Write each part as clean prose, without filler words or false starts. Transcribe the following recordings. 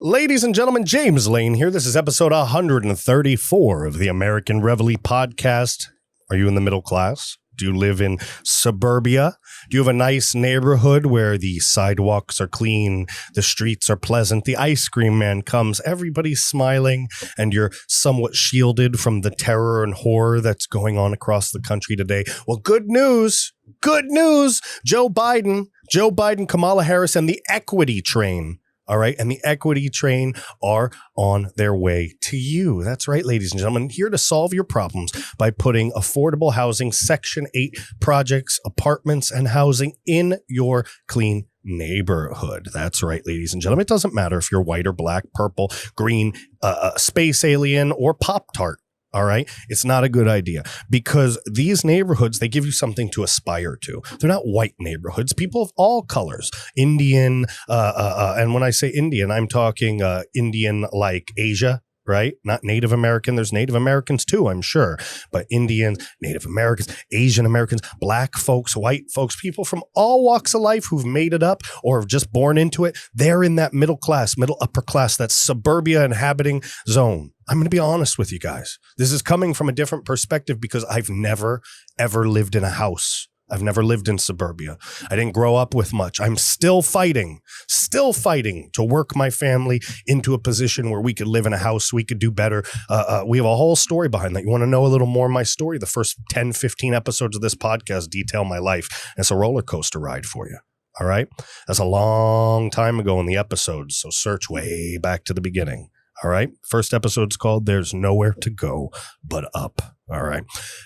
Ladies and gentlemen, James Lane here. This is episode 134 of the American Reveille Podcast. Are you in the middle class? Do you live in suburbia? Do you have a nice neighborhood where the sidewalks are clean, the streets are pleasant, the ice cream man comes, everybody's smiling, and you're somewhat shielded from the terror and horror that's going on across the country today? Well, good news. Joe Biden, Kamala Harris, and the equity train. All right. And the equity train are on their way to you. That's right, ladies and gentlemen, here to solve your problems by putting affordable housing, Section 8 projects, apartments, and housing in your clean neighborhood. That's right, ladies and gentlemen. It doesn't matter if you're white or black, purple, green, space alien, or Pop-Tart. All right. It's not a good idea because these neighborhoods, they give you something to aspire to. They're not white neighborhoods. People of all colors, Indian. And when I say Indian, I'm talking Indian like Asia. Right? Not Native American. There's Native Americans too, I'm sure. But Indians, Native Americans, Asian Americans, black folks, white folks, people from all walks of life who've made it up or have just born into it. They're in that middle class, middle upper class, that suburbia inhabiting zone. I'm going to be honest with you guys. This is coming from a different perspective because I've never, ever lived in a house. I've never lived in suburbia. I didn't grow up with much. I'm still fighting to work my family into a position where we could live in a house. We could do better. We have a whole story behind that. You want to know a little more of my story? The first 10, 15 episodes of this podcast detail my life. It's a roller coaster ride for you. All right. That's a long time ago in the episodes. So search way back to the beginning. All right. First episode's called There's Nowhere to Go But Up. All right.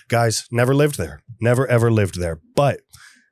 Guys, never lived there. Never, ever lived there. But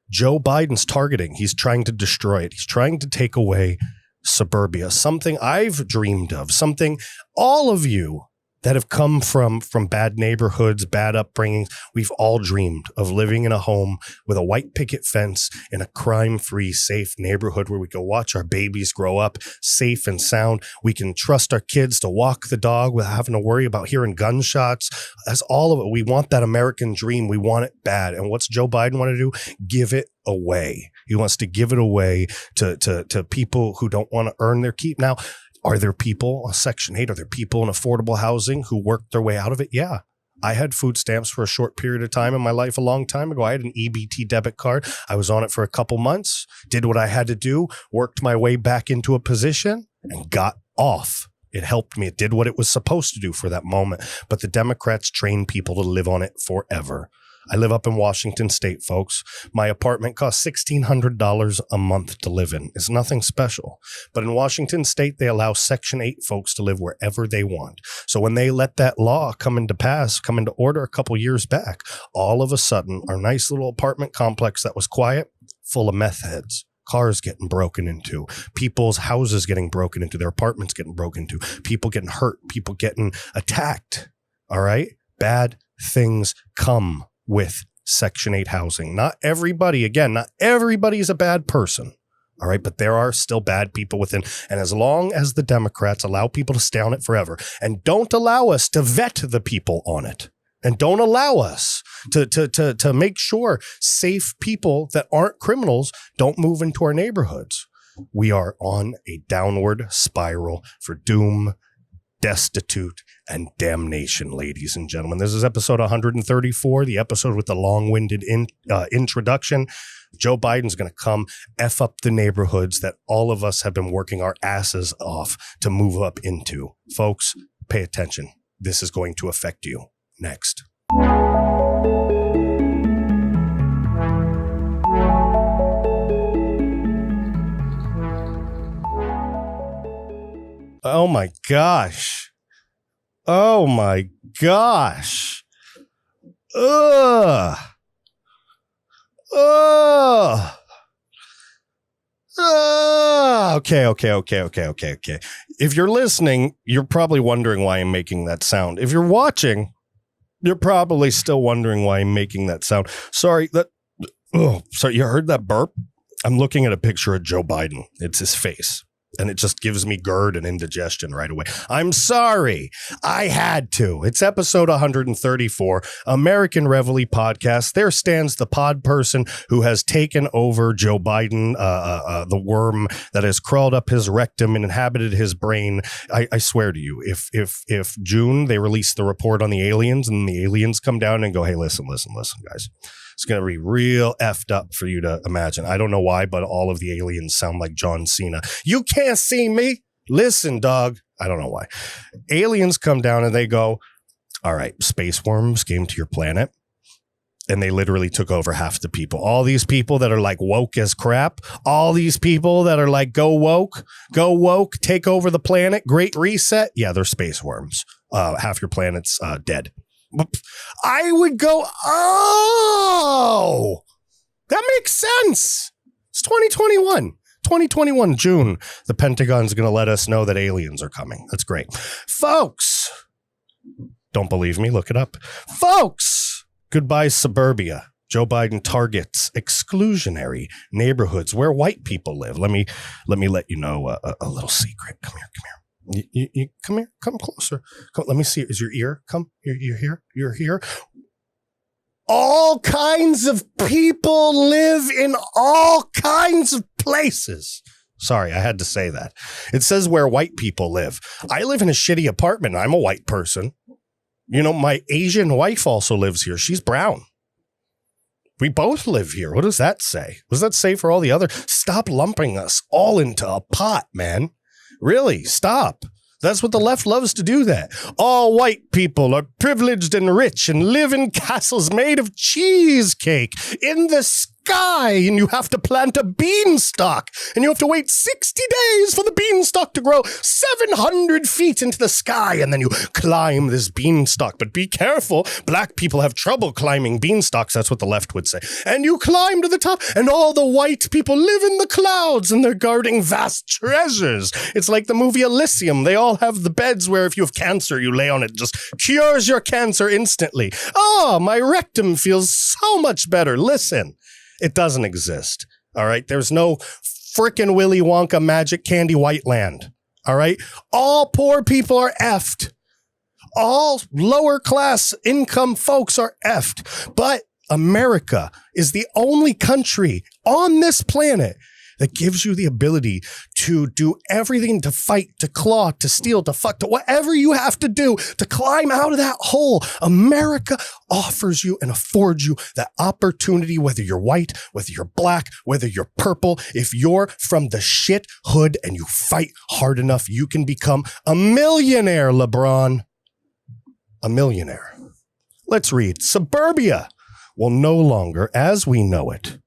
Joe Biden's targeting. He's trying to destroy it. He's trying to take away suburbia, something I've dreamed of, something all of you that have come from bad neighborhoods, bad upbringings. We've all dreamed of living in a home with a white picket fence in a crime-free, safe neighborhood where we can watch our babies grow up safe and sound. We can trust our kids to walk the dog without having to worry about hearing gunshots. That's all of it. We want that American dream. We want it bad. And what's Joe Biden want to do? Give it away. He wants to give it away to people who don't want to earn their keep. Now, are there people on Section 8? Are there people in affordable housing who worked their way out of it? Yeah. I had food stamps for a short period of time in my life a long time ago. I had an EBT debit card. I was on it for a couple months, did what I had to do, worked my way back into a position and got off. It helped me. It did what it was supposed to do for that moment. But the Democrats train people to live on it forever. I live up in Washington State, folks. My apartment costs $1,600 a month to live in. It's nothing special. But in Washington State, they allow Section 8 folks to live wherever they want. So when they let that law come into order a couple years back, all of a sudden, our nice little apartment complex that was quiet, full of meth heads. Cars getting broken into, people's houses getting broken into, their apartments getting broken into, people getting hurt, people getting attacked. All right? Bad things come with Section 8 housing. Not everybody is a bad person. All right. But there are still bad people within. And as long as the Democrats allow people to stay on it forever and don't allow us to vet the people on it and don't allow us to make sure safe people that aren't criminals don't move into our neighborhoods, we are on a downward spiral for doom, destitute, and damnation, ladies and gentlemen. This is episode 134, the episode with the long-winded introduction. Joe Biden's going to come F up the neighborhoods that all of us have been working our asses off to move up into. Folks, pay attention. This is going to affect you. Next. Oh my gosh. Oh my gosh. Ugh. Ugh. Okay. If you're listening, you're probably wondering why I'm making that sound. If you're watching, you're probably still wondering why I'm making that sound. Sorry, you heard that burp? I'm looking at a picture of Joe Biden. It's his face. And it just gives me GERD and indigestion right away. I'm sorry. I had to. It's episode 134, American Reveille Podcast. There stands the pod person who has taken over Joe Biden, the worm that has crawled up his rectum and inhabited his brain. I swear to you, if June they release the report on the aliens and the aliens come down and go, hey, listen, guys. It's going to be real effed up for you to imagine. I don't know why, but all of the aliens sound like John Cena. You can't see me. Listen, dog. I don't know why. Aliens come down and they go, all right, space worms came to your planet and they literally took over half the people. All these people that are like woke as crap. All these people that are like, go woke, take over the planet. Great reset. Yeah, they're space worms. Half your planet's dead. I would go, oh, that makes sense. It's 2021. 2021, June. The Pentagon's going to let us know that aliens are coming. That's great. Folks, don't believe me? Look it up. Folks, goodbye, Suburbia. Joe Biden targets exclusionary neighborhoods where white people live. Let me let you know a little secret. Come here. You come here. Come closer. Come, let me see. Is your ear? Come. You're here. You're here. All kinds of people live in all kinds of places. Sorry, I had to say that. It says where white people live. I live in a shitty apartment. I'm a white person. You know, my Asian wife also lives here. She's brown. We both live here. What does that say? What does that say for all the other? Stop lumping us all into a pot, man. Really, stop. That's what the left loves to do that. All white people are privileged and rich and live in castles made of cheesecake in the sky, and you have to plant a beanstalk, and you have to wait 60 days for the beanstalk to grow 700 feet into the sky, and then you climb this beanstalk. But be careful, black people have trouble climbing beanstalks, that's what the left would say. And you climb to the top, and all the white people live in the clouds, and they're guarding vast treasures. It's like the movie Elysium. They all have the beds where if you have cancer, you lay on it, just cures your cancer instantly. Oh, my rectum feels so much better. Listen. It doesn't exist. All right. There's no frickin' Willy Wonka magic candy white land. All right. All poor people are effed. All lower class income folks are effed. But America is the only country on this planet that gives you the ability to do everything, to fight, to claw, to steal, to fuck, to whatever you have to do to climb out of that hole. America offers you and affords you that opportunity, whether you're white, whether you're black, whether you're purple. If you're from the shit hood and you fight hard enough, you can become a millionaire, LeBron. A millionaire. Let's read. Suburbia will no longer, as we know it,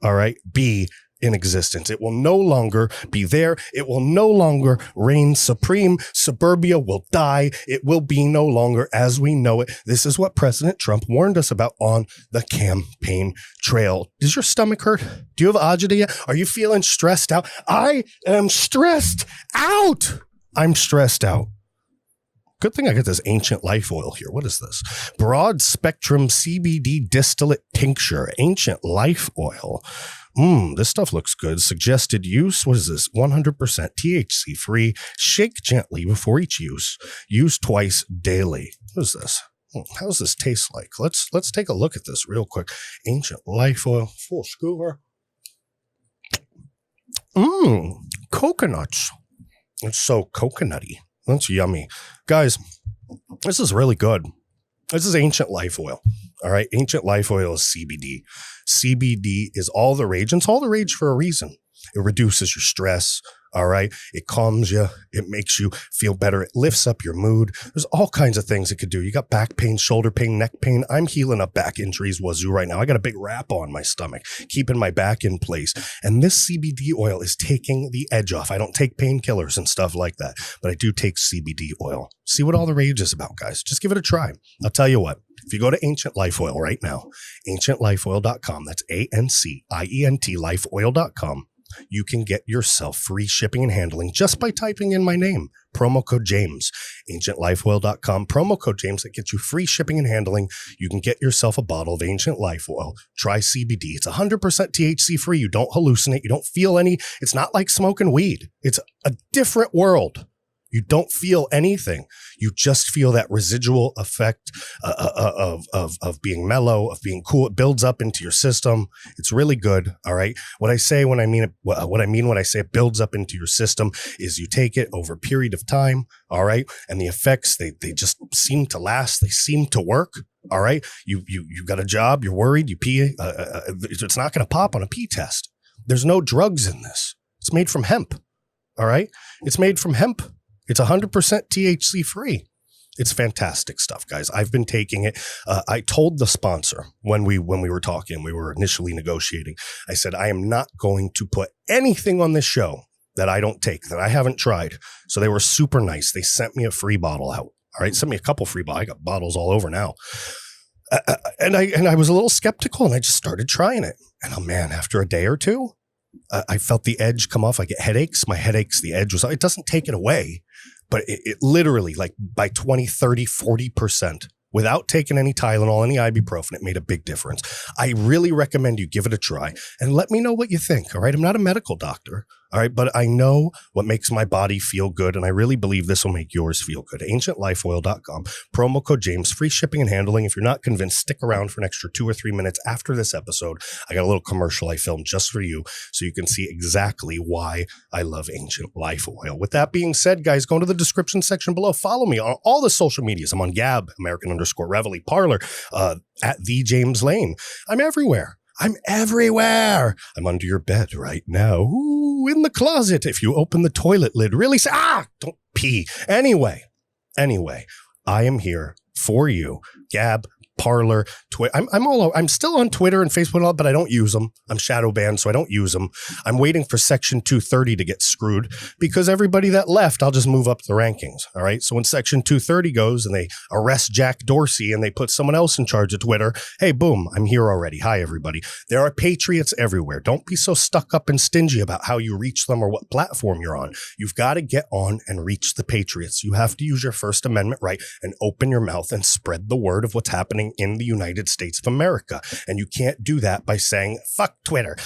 all right, be in existence. It will no longer be there. It will no longer reign supreme. Suburbia will die. It will be no longer as we know it. This is what President Trump warned us about on the campaign trail. Does your stomach hurt? Do you have agita yet? Are you feeling stressed out? I am stressed out. I'm stressed out. Good thing I got this ancient life oil here. What is this? Broad spectrum CBD distillate tincture, ancient life oil. This stuff looks good. Suggested use. What is this? 100% THC free. Shake gently before each use. Use twice daily. What is this? How does this taste like? Let's take a look at this real quick. Ancient life oil. Full scooper. Coconuts. It's so coconutty. That's yummy. Guys, this is really good. This is ancient life oil. All right. Ancient life oil is CBD. CBD is all the rage. And it's all the rage for a reason. It reduces your stress. All right. It calms you. It makes you feel better. It lifts up your mood. There's all kinds of things it could do. You got back pain, shoulder pain, neck pain. I'm healing up back injuries wazoo right now. I got a big wrap on my stomach, keeping my back in place. And this CBD oil is taking the edge off. I don't take painkillers and stuff like that, but I do take CBD oil. See what all the rage is about, guys. Just give it a try. I'll tell you what. If you go to Ancient Life Oil right now, ancientlifeoil.com, that's ANCIENT lifeoil.com. you can get yourself free shipping and handling just by typing in my name, promo code James, ancientlifeoil.com, promo code James. That gets you free shipping and handling. You can get yourself a bottle of Ancient Life Oil. Try CBD. It's 100% THC free. You don't hallucinate. You don't feel any. It's not like smoking weed. It's a different world. You don't feel anything. You just feel that residual effect of being mellow, of being cool. It builds up into your system. It's really good. All right. What I say when I mean it, what I mean when I say it builds up into your system is you take it over a period of time. All right. And the effects, they just seem to last. They seem to work. All right. You got a job. You're worried. You pee. It's not going to pop on a pee test. There's no drugs in this. It's made from hemp. All right. It's made from hemp. It's 100% THC free. It's fantastic stuff, guys. I've been taking it. I told the sponsor when we were talking, we were initially negotiating, I said, I am not going to put anything on this show that I don't take, that I haven't tried. So they were super nice. They sent me a free bottle out. All right. Sent me a couple free bottles. I got bottles all over now. And I was a little skeptical and I just started trying it. And oh man, after a day or two, I felt the edge come off. I get headaches. My headaches, the edge was, it doesn't take it away, but it literally like by 20, 30, 40% without taking any Tylenol, any ibuprofen, it made a big difference. I really recommend you give it a try and let me know what you think. All right. I'm not a medical doctor. All right. But I know what makes my body feel good. And I really believe this will make yours feel good. AncientLifeOil.com, promo code James, free shipping and handling. If you're not convinced, stick around for an extra 2 or 3 minutes after this episode. I got a little commercial I filmed just for you so you can see exactly why I love Ancient Life Oil. With that being said, guys, go to the description section below. Follow me on all the social medias. I'm on Gab, American_Reveille, Parlor, at the James Lane. I'm everywhere. I'm everywhere. I'm under your bed right now. Ooh, in the closet. If you open the toilet lid, really say, don't pee. Anyway, I am here for you. Gab, Parlor, Twitter. I'm still on Twitter and Facebook and all, but I don't use them. I'm shadow banned, so I don't use them. I'm waiting for Section 230 to get screwed because everybody that left, I'll just move up the rankings. All right. So when Section 230 goes and they arrest Jack Dorsey and they put someone else in charge of Twitter, hey, boom, I'm here already. Hi, everybody. There are patriots everywhere. Don't be so stuck up and stingy about how you reach them or what platform you're on. You've got to get on and reach the patriots. You have to use your First Amendment right and open your mouth and spread the word of what's happening in the United States of America. And you can't do that by saying, fuck Twitter,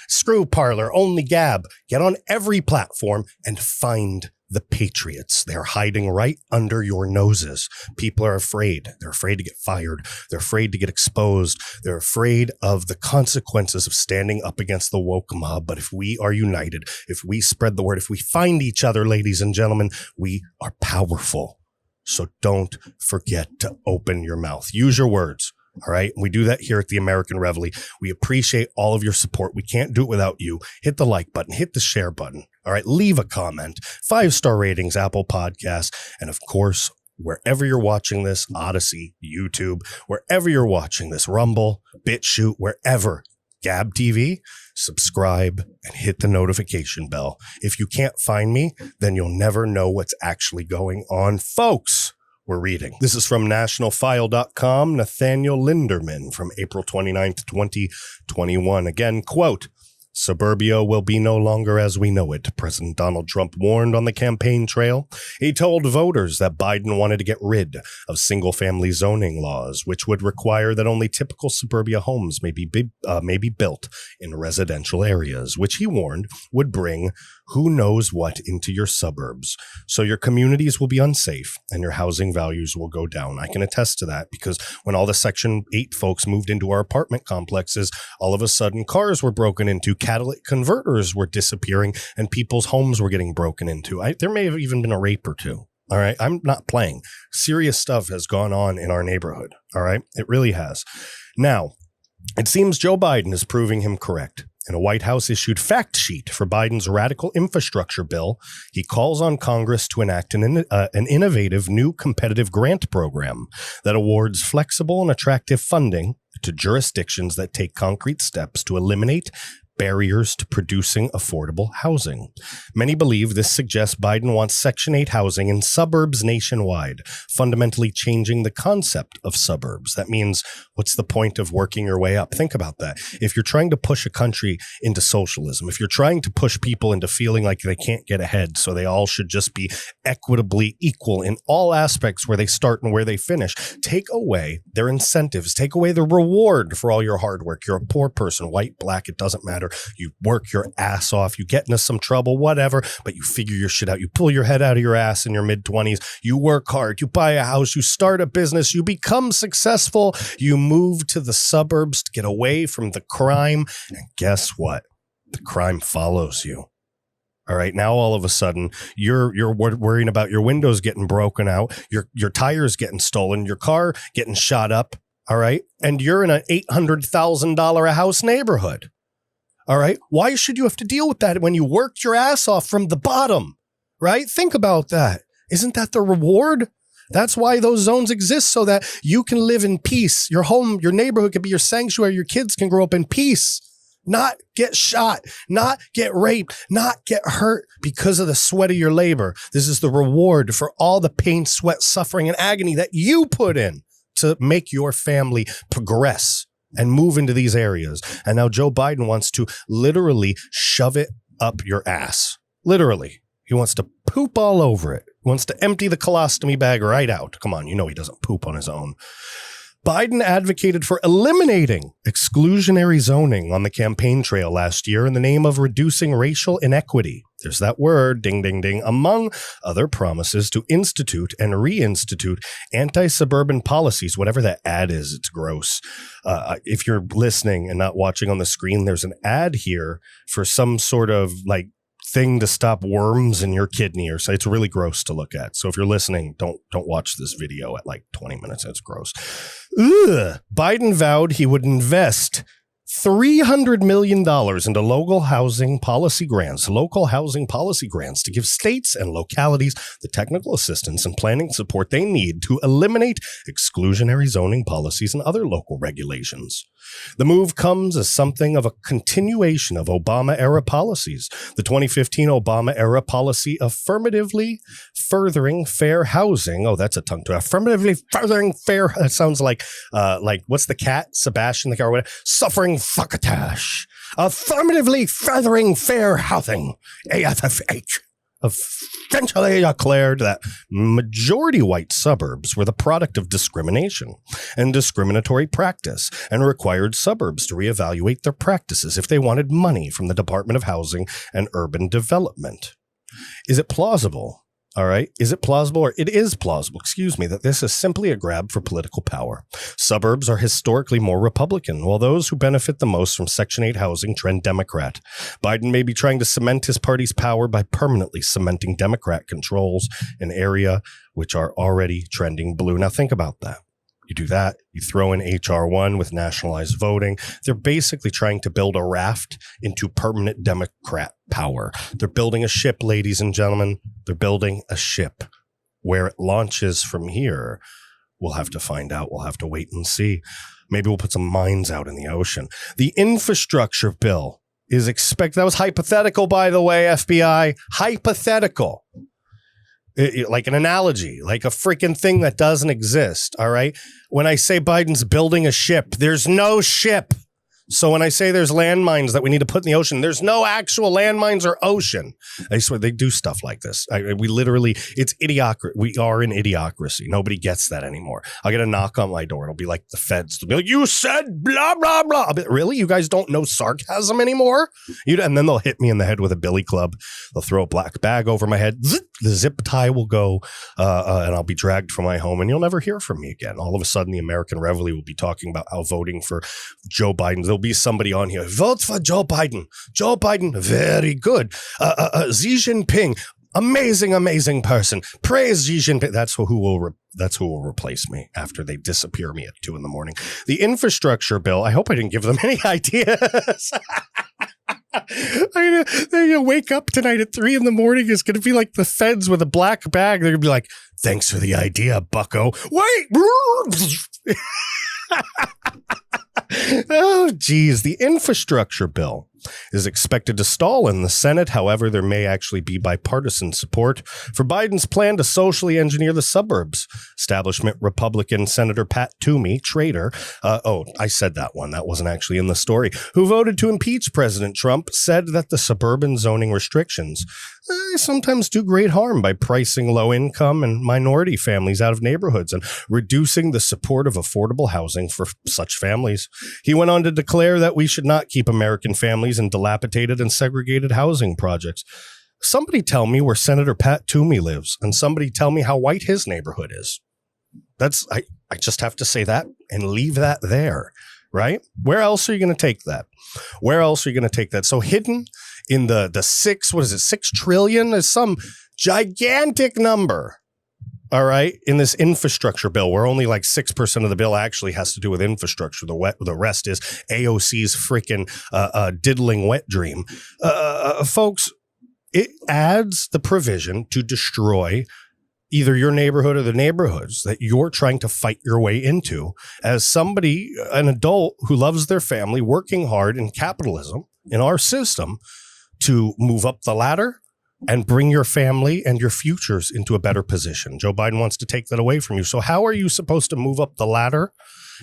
screw Parlor, only Gab. Get on every platform and find the patriots. They're hiding right under your noses. People are afraid. They're afraid to get fired. They're afraid to get exposed. They're afraid of the consequences of standing up against the woke mob. But if we are united, if we spread the word, if we find each other, ladies and gentlemen, we are powerful. So don't forget to open your mouth. Use your words. All right. We do that here at the American Reveille. We appreciate all of your support. We can't do it without you. Hit the like button, hit the share button. All right. Leave a comment, 5-star ratings, Apple Podcasts. And of course, wherever you're watching this, Odyssey, YouTube, wherever you're watching this, Rumble, BitChute, wherever, Gab TV, subscribe and hit the notification bell. If you can't find me, then you'll never know what's actually going on. Folks, we're reading. This is from nationalfile.com, Nathaniel Linderman from April 29th, 2021. Again, quote, Suburbia will be no longer as we know it, President Donald Trump warned on the campaign trail. He told voters that Biden wanted to get rid of single-family zoning laws, which would require that only typical suburbia homes may be built in residential areas, which he warned would bring who knows what into your suburbs. So your communities will be unsafe and your housing values will go down. I can attest to that because when all the Section 8 folks moved into our apartment complexes, all of a sudden cars were broken into, catalytic converters were disappearing, and people's homes were getting broken into. There may have even been a rape or two. All right. I'm not playing. Serious stuff has gone on in our neighborhood. All right. It really has. Now, it seems Joe Biden is proving him correct. In a White House issued fact sheet for Biden's radical infrastructure bill, he calls on Congress to enact an innovative new competitive grant program that awards flexible and attractive funding to jurisdictions that take concrete steps to eliminate barriers to producing affordable housing. Many believe this suggests Biden wants Section 8 housing in suburbs nationwide, fundamentally changing the concept of suburbs. That means, what's the point of working your way up? Think about that. If you're trying to push a country into socialism, if you're trying to push people into feeling like they can't get ahead, so they all should just be equitably equal in all aspects where they start and where they finish, take away their incentives, take away the reward for all your hard work. You're a poor person, white, black, it doesn't matter. You work your ass off, you get into some trouble, whatever, but you figure your shit out. You pull your head out of your ass in your mid-20s. You work hard, you buy a house, you start a business, you become successful, you move to the suburbs to get away from the crime, and guess what? The crime follows you. All right. Now, all of a sudden, you're worrying about your windows getting broken out, your tires getting stolen, your car getting shot up. All right. And you're in an $800,000 a house neighborhood. All right. Why should you have to deal with that when you worked your ass off from the bottom? Right. Think about that. Isn't that the reward? That's why those zones exist, so that you can live in peace. Your home, your neighborhood can be your sanctuary. Your kids can grow up in peace, not get shot, not get raped, not get hurt because of the sweat of your labor. This is the reward for all the pain, sweat, suffering, and agony that you put in to make your family progress and move into these areas. And now Joe Biden wants to literally shove it up your ass. Literally. He wants to poop all over it. He wants to empty the colostomy bag right out. Come on, you know he doesn't poop on his own. Biden advocated for eliminating exclusionary zoning on the campaign trail last year in the name of reducing racial inequity. There's that word, ding, ding, ding, among other promises to institute and reinstitute anti-suburban policies. Whatever that ad is, it's gross. If you're listening and not watching on the screen, there's an ad here for some sort of like thing to stop worms in your kidney, or so. It's really gross to look at. So if you're listening, don't watch this video at like 20 minutes. It's gross. Ugh. Biden vowed he would invest $300 million into local housing policy grants to give states and localities the technical assistance and planning support they need to eliminate exclusionary zoning policies and other local regulations. The move comes as something of a continuation of Obama-era policies. The 2015 Obama-era policy affirmatively furthering fair housing. Oh, that's a tongue twister. Affirmatively furthering fair. That sounds like what's the cat? Sebastian the cat or whatever. Suffering fuckatash. Affirmatively furthering fair housing. AFFH. Eventually declared that majority white suburbs were the product of discrimination and discriminatory practice, and required suburbs to reevaluate their practices if they wanted money from the Department of Housing and Urban Development. Is it plausible? All right. Is it plausible, or it is plausible, that this is simply a grab for political power? Suburbs are historically more Republican, while those who benefit the most from Section 8 housing trend Democrat. Biden may be trying to cement his party's power by permanently cementing Democrat controls in area which are already trending blue. Now think about that. You do that, you throw in HR1 with nationalized voting. They're basically trying to build a raft into permanent Democrat power. They're building a ship, ladies and gentlemen. They're building a ship. Where it launches from here, we'll have to find out. We'll have to wait and see. Maybe we'll put some mines out in the ocean. The infrastructure bill is expected. That was hypothetical, by the way, FBI. Hypothetical. Like an analogy, like a freaking thing that doesn't exist. All right. When I say Biden's building a ship, there's no ship. So when I say there's landmines that we need to put in the ocean, there's no actual landmines or ocean. I swear they do stuff like this. It's idiocracy. We are in idiocracy. Nobody gets that anymore. I'll get a knock on my door. It'll be like the feds. They'll be like, you said blah, blah, blah. I'll be, really? You guys don't know sarcasm anymore? And then they'll hit me in the head with a billy club. They'll throw a black bag over my head. The zip tie will go and I'll be dragged from my home and you'll never hear from me again. All of a sudden, the American Reveille will be talking about how voting for Joe Biden. There'll be somebody on here. Vote for Joe Biden. Joe Biden, very good. Xi Jinping, amazing person. Praise Xi Jinping. That's who will replace me after they disappear me at 2 a.m. The infrastructure bill. I hope I didn't give them any ideas. They're gonna wake up tonight at 3 a.m. It's gonna be like the feds with a black bag. They're gonna be like, "Thanks for the idea, bucko." Wait. Oh, geez. The infrastructure bill is expected to stall in the Senate. However, there may actually be bipartisan support for Biden's plan to socially engineer the suburbs. Establishment Republican Senator Pat Toomey, traitor, I said that one. That wasn't actually in the story, who voted to impeach President Trump, said that the suburban zoning restrictions sometimes do great harm by pricing low-income and minority families out of neighborhoods and reducing the support of affordable housing for such families. He went on to declare that we should not keep American families in dilapidated and segregated housing projects. Somebody tell me where Senator Pat Toomey lives, and somebody tell me how white his neighborhood is. I just have to say that and leave that there, right? Where else are you going to take that? Where else are you going to take that? So hidden in the 6 trillion is some gigantic number. All right. In this infrastructure bill, where only like 6% of the bill actually has to do with infrastructure. The rest is AOC's freaking diddling wet dream. Folks, it adds the provision to destroy either your neighborhood or the neighborhoods that you're trying to fight your way into as somebody, an adult who loves their family, working hard in capitalism, in our system, to move up the ladder and bring your family and your futures into a better position. Joe Biden wants to take that away from you. So how are you supposed to move up the ladder?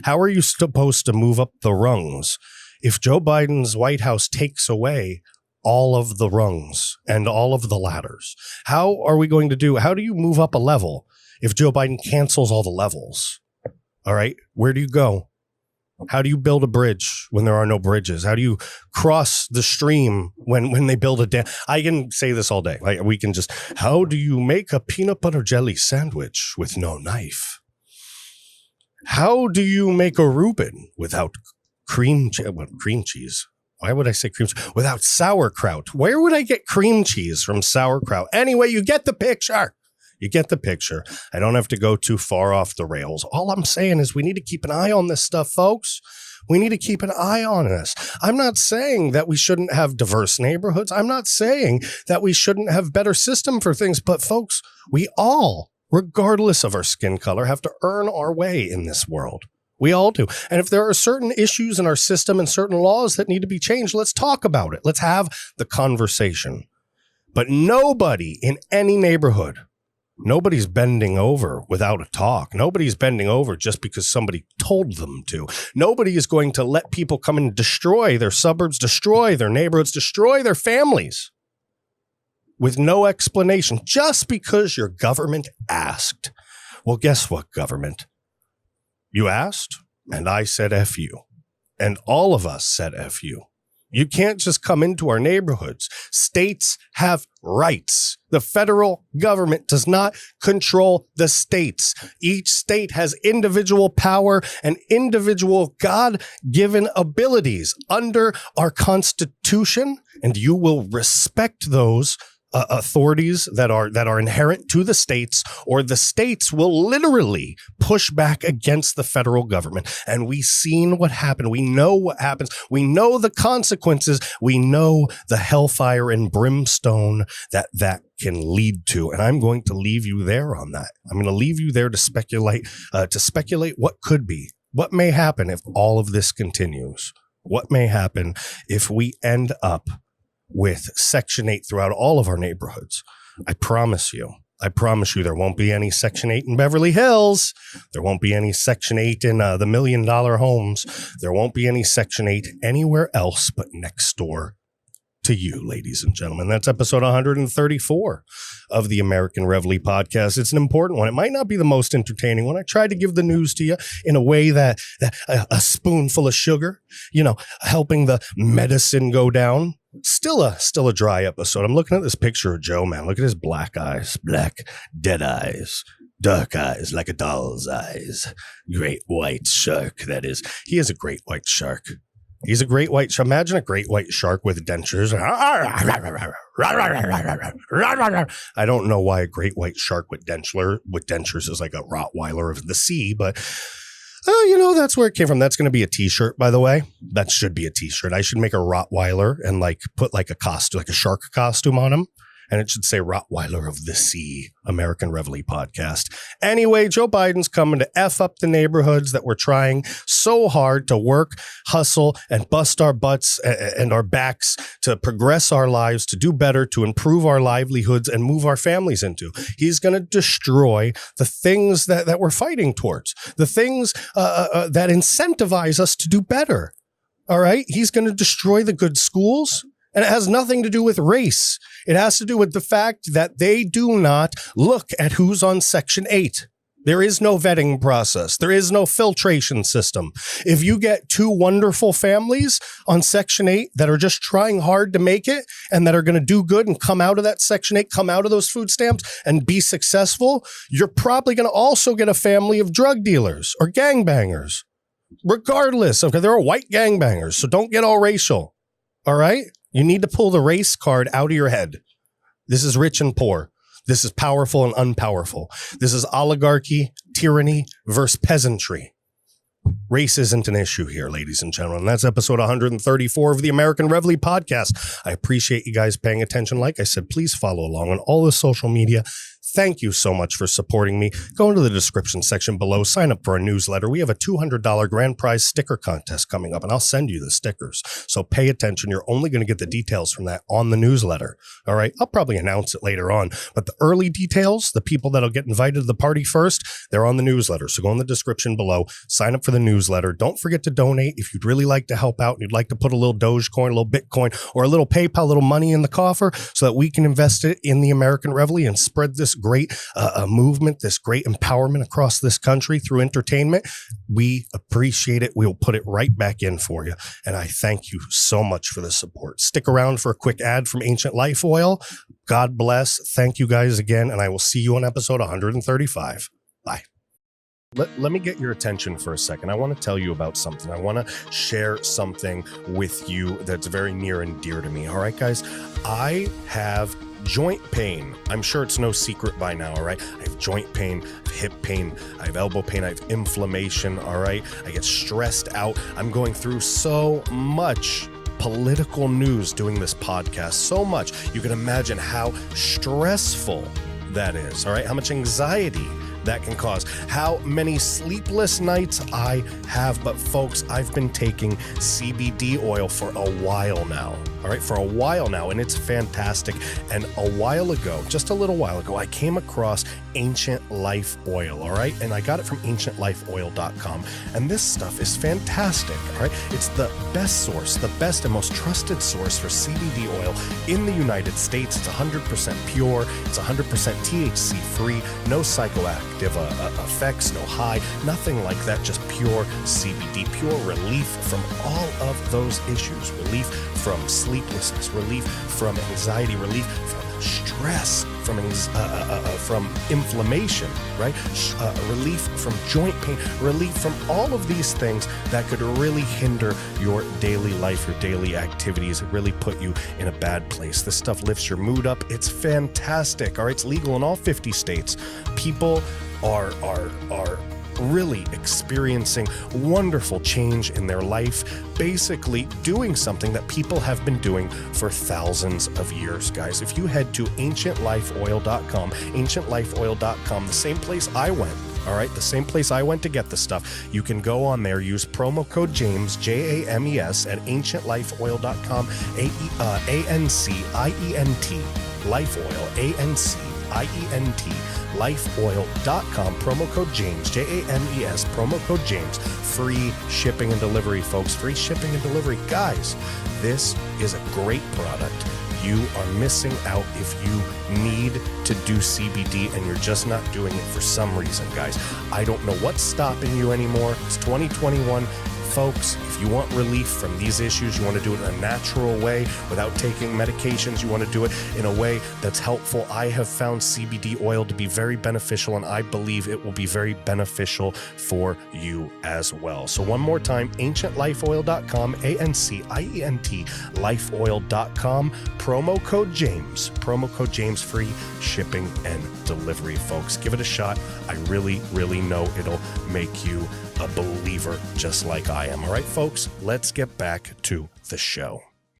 How are you supposed to move up the rungs if Joe Biden's White House takes away all of the rungs and all of the ladders? How are we going to do? How do you move up a level if Joe Biden cancels all the levels? All right. Where do you go? How do you build a bridge when there are no bridges? How do you cross the stream when they build a dam? I can say this all day. Like we can just, how do you make a peanut butter jelly sandwich with no knife? How do you make a Reuben without cream cheese? Why would I say cream cheese? Without sauerkraut. Where would I get cream cheese from sauerkraut? Anyway, you get the picture. You get the picture. I don't have to go too far off the rails. All I'm saying is we need to keep an eye on this stuff, folks. We need to keep an eye on this. I'm not saying that we shouldn't have diverse neighborhoods. I'm not saying that we shouldn't have better system for things. But folks, we all, regardless of our skin color, have to earn our way in this world. We all do. And if there are certain issues in our system and certain laws that need to be changed, let's talk about it. Let's have the conversation. But nobody in any neighborhood, nobody's bending over without a talk. Nobody's bending over just because somebody told them to. Nobody is going to let people come and destroy their suburbs, destroy their neighborhoods, destroy their families with no explanation just because your government asked. Well, guess what, government? You asked, and I said F you. And all of us said F you. You can't just come into our neighborhoods. States have rights. The federal government does not control the states. Each state has individual power and individual God-given abilities under our Constitution, and you will respect those authorities that are inherent to the states, or the states will literally push back against the federal government. And we've seen what happened. We know what happens. We know the consequences. We know the hellfire and brimstone that can lead to. And I'm going to leave you there on that. I'm going to leave you there to speculate what could be, what may happen if all of this continues, what may happen if we end up with Section 8 throughout all of our neighborhoods. I promise you there won't be any Section 8 in Beverly Hills. There won't be any Section 8 in the $1 million homes. There won't be any Section 8 anywhere else but next door to you, ladies and gentlemen. That's episode 134 of the American Reveille Podcast. It's an important one. It might not be the most entertaining one. I tried to give the news to you in a way that a spoonful of sugar, helping the medicine go down. Still a dry episode. I'm looking at this picture of Joe, man. Look at his black eyes, black, dead eyes, dark eyes like a doll's eyes. Great white shark, that is. He is a great white shark. He's a great white shark. Imagine a great white shark with dentures. I don't know why a great white shark with dentures is like a Rottweiler of the sea, but that's where it came from. That's going to be a t-shirt, by the way. That should be a t-shirt. I should make a Rottweiler and put a shark costume on him And it should say Rottweiler of the Sea, American Reveille Podcast. Anyway, Joe Biden's coming to F up the neighborhoods that we're trying so hard to work, hustle, and bust our butts and our backs to progress our lives, to do better, to improve our livelihoods and move our families into. He's going to destroy the things that we're fighting towards, the things that incentivize us to do better. All right? He's going to destroy the good schools. And it has nothing to do with race. It has to do with the fact that they do not look at who's on Section 8. There is no vetting process. There is no filtration system. If you get two wonderful families on Section 8 that are just trying hard to make it and that are going to do good and come out of that Section 8, come out of those food stamps and be successful, you're probably going to also get a family of drug dealers or gangbangers, regardless of, there are white gangbangers, so don't get all racial. All right? You need to pull the race card out of your head. This is rich and poor. This is powerful and unpowerful. This is oligarchy, tyranny versus peasantry. Race isn't an issue here, ladies and gentlemen. That's episode 134 of the American Reveille Podcast. I appreciate you guys paying attention. Like I said, please follow along on all the social media. Thank you so much for supporting me. Go into the description section below. Sign up for our newsletter. We have a $200 grand prize sticker contest coming up, and I'll send you the stickers. So pay attention. You're only going to get the details from that on the newsletter. All right? I'll probably announce it later on. But the early details, the people that'll get invited to the party first, they're on the newsletter. So go in the description below. Sign up for the newsletter. Don't forget to donate. If you'd really like to help out and you'd like to put a little Dogecoin, a little Bitcoin, or a little PayPal, a little money in the coffer so that we can invest it in the American Reveille and spread this great movement, this great empowerment across this country through entertainment. We appreciate it. We'll put it right back in for you. And I thank you so much for the support. Stick around for a quick ad from Ancient Life Oil. God bless. Thank you guys again. And I will see you on episode 135. Bye. Let me get your attention for a second. I want to tell you about something. I want to share something with you that's very near and dear to me. All right, guys, I have joint pain. I'm sure it's no secret by now, all right? I have joint pain, I have hip pain, I have elbow pain, I have inflammation, all right? I get stressed out. I'm going through so much political news doing this podcast, so much. You can imagine how stressful that is, all right? How much anxiety that can cause, how many sleepless nights I have. But folks, I've been taking CBD oil for a while now. All right, for a while now, and it's fantastic. And a while ago, just a little while ago, I came across Ancient Life Oil, all right? And I got it from ancientlifeoil.com. And this stuff is fantastic, all right? It's the best source, the best and most trusted source for CBD oil in the United States. It's 100% pure. It's 100% THC free, no psychoactive effects, no high, nothing like that, just pure CBD, pure relief from all of those issues, relief from sleeplessness, relief from anxiety, relief from stress, from inflammation, right? Relief from joint pain, relief from all of these things that could really hinder your daily life, your daily activities, really put you in a bad place. This stuff lifts your mood up. It's fantastic. All right, it's legal in all 50 states. People are really experiencing wonderful change in their life, basically doing something that people have been doing for thousands of years, guys. If you head to ancientlifeoil.com, ancientlifeoil.com, the same place I went, all right, the same place I went to get the stuff, you can go on there, use promo code James, James, at ancientlifeoil.com, ANCIENT, Life Oil, ANCIENT, lifeoil.com, promo code James, James, promo code James, free shipping and delivery, folks, free shipping and delivery. Guys, this is a great product. You are missing out if you need to do CBD and you're just not doing it for some reason, guys. I don't know what's stopping you anymore. It's 2021. Folks, if you want relief from these issues, you want to do it in a natural way without taking medications, you want to do it in a way that's helpful. I have found CBD oil to be very beneficial, and I believe it will be very beneficial for you as well. So one more time, ancientlifeoil.com, ANCIENT, lifeoil.com, promo code James, free shipping and delivery, folks. Give it a shot. I really, really know it'll make you a believer just like I am. All right, folks, let's get back to the show.